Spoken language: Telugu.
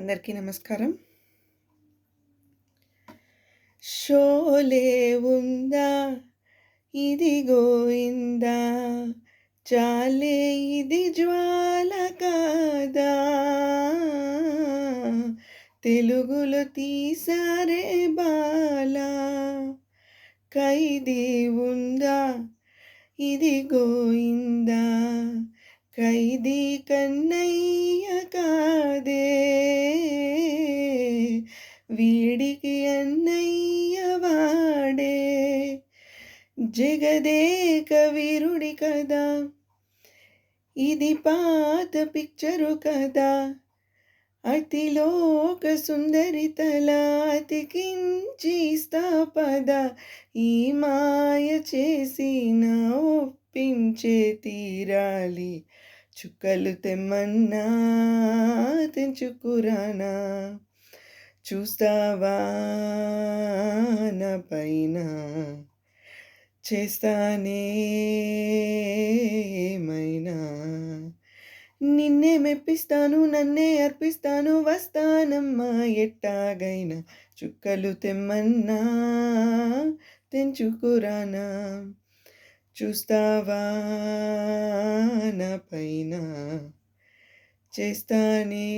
అందరికీ నమస్కారం. షోలే ఉందా ఇది గోయిందా చాలే ఇది జ్వాల కాదా తెలుగులో తీసారే బాలా ఖైదీ ఉందా ఇది గోయిందా ఖైదీ కన్నయ్య కాదే వీడికి అన్నయ్య వాడే జగదేక వీరుడి కదా ఇది పాత పిక్చరు కదా అతిలోక సుందరి తల అతికించి స్థాపద ఈ మాయ చేసి నా ఒప్పించే తీరాలి చుక్కలు తెమ్మన్నా తెంచుకురానా చూస్తావా నా పైన చేస్తానే ఏమైనా నిన్నే మెప్పిస్తాను నన్నే అర్పిస్తాను వస్తానమ్మా ఎట్టాగైనా చుక్కలు తెమ్మన్నా తెంచుకురానా చూస్తావా నా పైన చేస్తానే